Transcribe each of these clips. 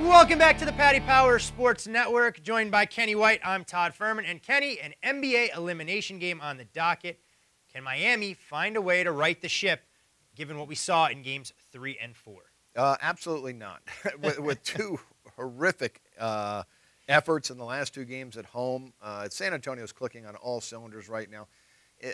Welcome back to the Paddy Power Sports Network, joined by Kenny White. I'm Todd Fuhrman. And Kenny, an NBA elimination game on the docket. Can Miami find a way to right the ship, given what we saw in games 3 and 4? Absolutely not. with two horrific efforts in the last two games at home, San Antonio's clicking on all cylinders right now.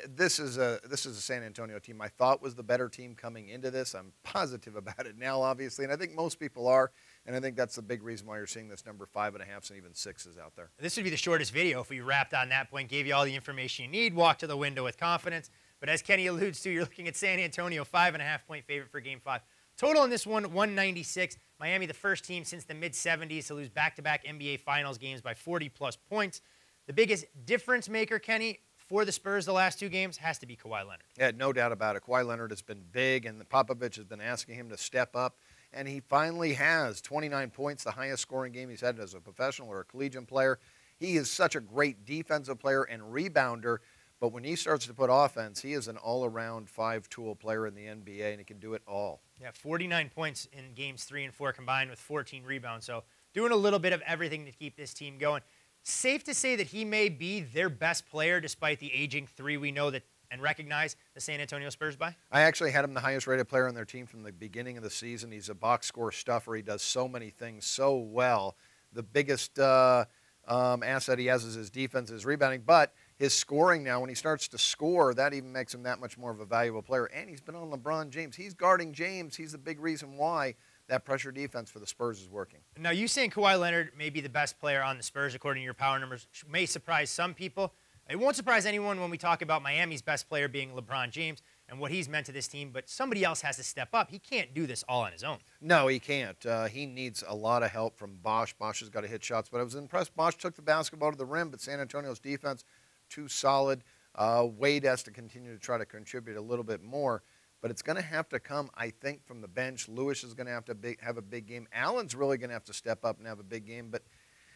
This is a San Antonio team I thought was the better team coming into this. I'm positive about it now, obviously, and I think most people are. And I think that's the big reason why you're seeing this number 5.5s and even 6s out there. This would be the shortest video if we wrapped on that point, gave you all the information you need, walked to the window with confidence. But as Kenny alludes to, you're looking at San Antonio, 5.5-point favorite for Game 5. Total in this one, 196. Miami, the first team since the mid-'70s to lose back-to-back NBA Finals games by 40-plus points. The biggest difference maker, Kenny, for the Spurs the last two games has to be Kawhi Leonard. Yeah, no doubt about it. Kawhi Leonard has been big, and Popovich has been asking him to step up. And he finally has 29 points, the highest scoring game he's had as a professional or a collegiate player. He is such a great defensive player and rebounder, but when he starts to put offense, he is an all-around five-tool player in the NBA, and he can do it all. Yeah, 49 points in games 3 and 4 combined with 14 rebounds. So doing a little bit of everything to keep this team going. Safe to say that he may be their best player despite the aging 3 we know that and recognize the San Antonio Spurs by? I actually had him the highest-rated player on their team from the beginning of the season. He's a box score stuffer. He does so many things so well. The biggest asset he has is his defense, his rebounding. But his scoring now, when he starts to score, that even makes him that much more of a valuable player. And he's been on LeBron James. He's guarding James. He's the big reason why that pressure defense for the Spurs is working. Now, you saying Kawhi Leonard may be the best player on the Spurs according to your power numbers may surprise some people. It won't surprise anyone when we talk about Miami's best player being LeBron James and what he's meant to this team, but somebody else has to step up. He can't do this all on his own. No, he can't. He needs a lot of help from Bosch. Bosch has got to hit shots, but I was impressed. Bosch took the basketball to the rim, but San Antonio's defense, too solid. Wade has to continue to try to contribute a little bit more, but it's going to have to come, I think, from the bench. Lewis is going to have to have a big game. Allen's really going to have to step up and have a big game, but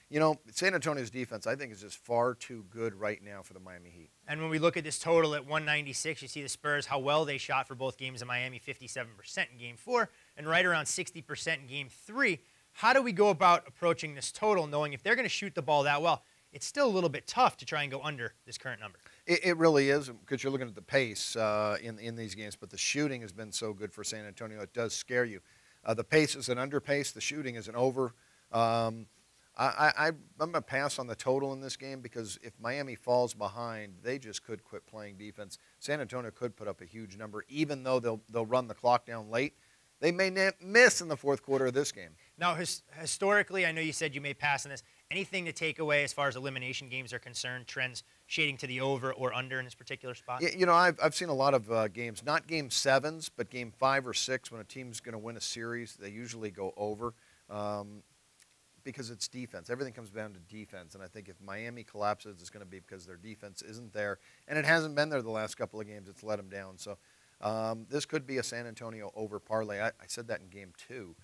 you know, San Antonio's defense, I think, is just far too good right now for the Miami Heat. And when we look at this total at 196, you see the Spurs, how well they shot for both games in Miami, 57% in Game 4 and right around 60% in Game 3. How do we go about approaching this total, knowing if they're going to shoot the ball that well, it's still a little bit tough to try and go under this current number? It really is, because you're looking at the pace in these games, but the shooting has been so good for San Antonio, it does scare you. The pace is an under pace, the shooting is an over. I'm going to pass on the total in this game because if Miami falls behind, they just could quit playing defense. San Antonio could put up a huge number, even though they'll run the clock down late. They may miss in the fourth quarter of this game. Now, historically, I know you said you may pass on this. Anything to take away as far as elimination games are concerned, trends shading to the over or under in this particular spot? You know, I've seen a lot of games, not Game 7s, but Game 5 or 6, when a team's going to win a series, they usually go over. Because it's defense. Everything comes down to defense, and I think if Miami collapses, it's going to be because their defense isn't there, and it hasn't been there the last couple of games. It's let them down. So this could be a San Antonio over parlay. I said that in Game 2.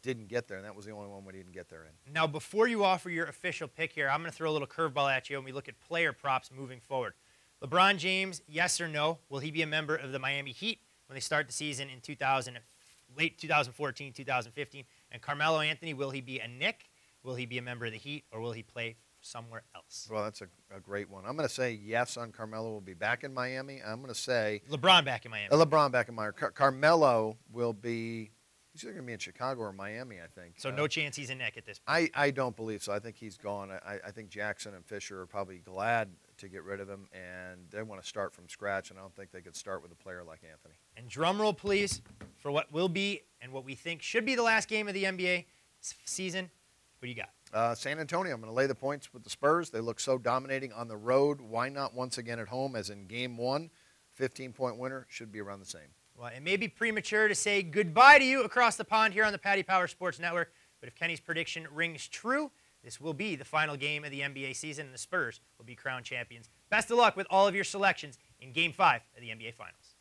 Didn't get there, and that was the only one we didn't get there in. Now, before you offer your official pick here, I'm going to throw a little curveball at you, and we look at player props moving forward. LeBron James, yes or no? Will he be a member of the Miami Heat when they start the season in late 2014, 2015? And Carmelo Anthony, will he be a Knick? Will he be a member of the Heat? Or will he play somewhere else? Well, that's a great one. I'm going to say yes on Carmelo will be back in Miami. I'm going to say LeBron back in Miami. LeBron back in Miami. Carmelo will be – he's either going to be in Chicago or Miami, I think. So no chance he's a Knick at this point? I don't believe so. I think he's gone. I think Jackson and Fisher are probably glad to get rid of him, and they want to start from scratch, and I don't think they could start with a player like Anthony. And drum roll, please, for what will be and what we think should be the last game of the NBA season. What do you got? San Antonio. I'm going to lay the points with the Spurs. They look so dominating on the road. Why not once again at home, as in Game 1? 15-point winner should be around the same. Well, it may be premature to say goodbye to you across the pond here on the Paddy Power Sports Network, but if Kenny's prediction rings true, this will be the final game of the NBA season, and the Spurs will be crowned champions. Best of luck with all of your selections in Game 5 of the NBA Finals.